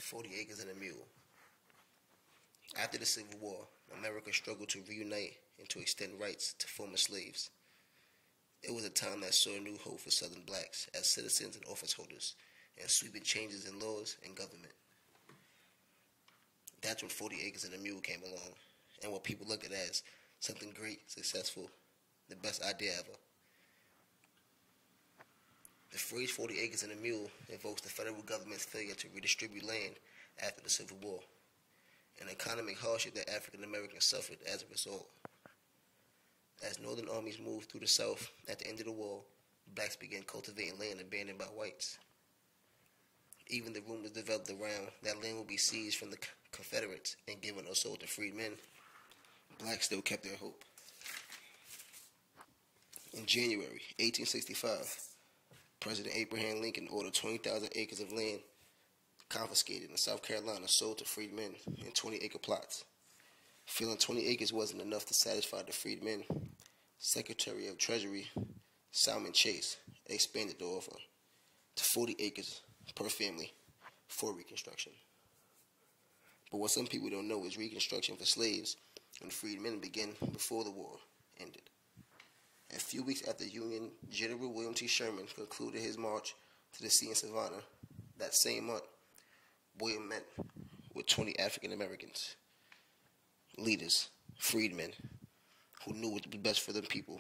40 Acres and a Mule. After the Civil War, America struggled to reunite and to extend rights to former slaves. It was a time that saw new hope for Southern blacks as citizens and office holders, and sweeping changes in laws and government. That's when 40 Acres and a Mule came along, and what people looked at as something great, successful, the best idea ever. The phrase 40 acres and a mule invokes the federal government's failure to redistribute land after the Civil War, an economic hardship that African Americans suffered as a result. As Northern armies moved through the South at the end of the war, blacks began cultivating land abandoned by whites. Even the rumors developed around that land would be seized from the Confederates and given or sold to freedmen. Blacks still kept their hope. In January 1865, President Abraham Lincoln ordered 20,000 acres of land confiscated in South Carolina sold to freedmen in 20-acre plots. Feeling 20 acres wasn't enough to satisfy the freedmen, Secretary of Treasury Salmon Chase expanded the offer to 40 acres per family for Reconstruction. But what some people don't know is Reconstruction for slaves and freedmen began before the war ended. A few weeks after Union General William T. Sherman concluded his march to the sea in Savannah, that same month, William met with 20 African Americans, leaders, freedmen, who knew what would be best for their people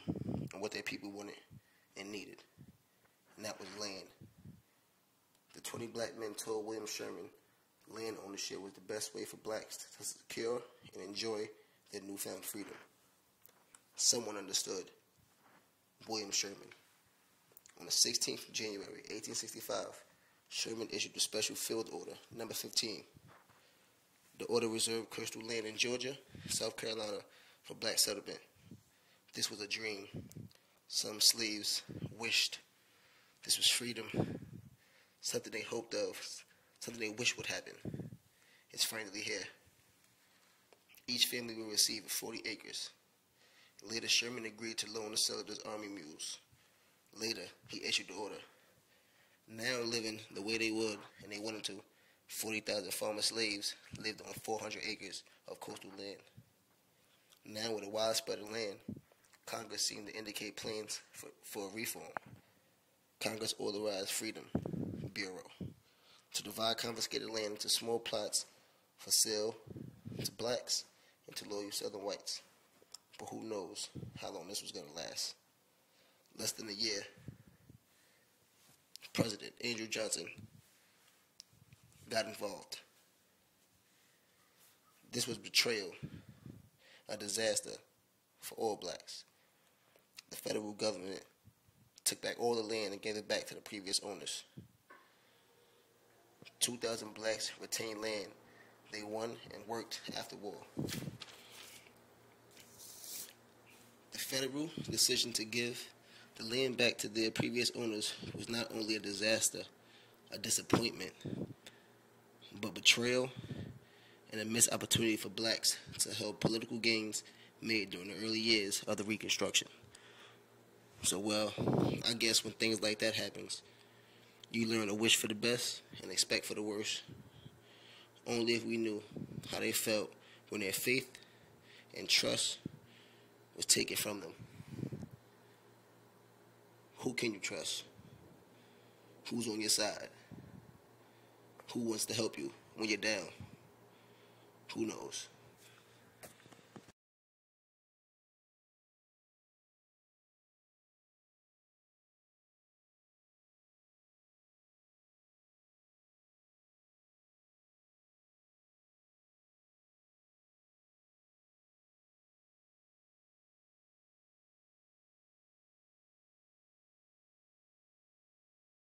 and what their people wanted and needed, and that was land. The 20 black men told William Sherman land ownership was the best way for blacks to secure and enjoy their newfound freedom. Someone understood. William Sherman. On the 16th of January, 1865, Sherman issued the Special Field Order, number 15. The order reserved coastal land in Georgia, South Carolina, for black settlement. This was a dream. Some slaves wished this was freedom, something they hoped of, something they wished would happen. It's finally here. Each family will receive 40 acres. Later, Sherman agreed to loan the settlers army mules. Later, he issued the order. Now living the way they would, and they wanted to, 40,000 former slaves lived on 400 acres of coastal land. Now with a widespread of land, Congress seemed to indicate plans for a reform. Congress authorized Freedom Bureau to divide confiscated land into small plots for sale to blacks and to loyal Southern whites. But who knows how long this was going to last. Less than a year, President Andrew Johnson got involved. This was betrayal, a disaster for all blacks. The federal government took back all the land and gave it back to the previous owners. 2,000 blacks retained land they won and worked after war. The federal decision to give the land back to their previous owners was not only a disaster, a disappointment, but betrayal and a missed opportunity for blacks to help political gains made during the early years of the Reconstruction. So, well, I guess when things like that happens, you learn to wish for the best and expect for the worst. Only if we knew how they felt when their faith and trust was taken from them. Who can you trust? Who's on your side? Who wants to help you when you're down? Who knows?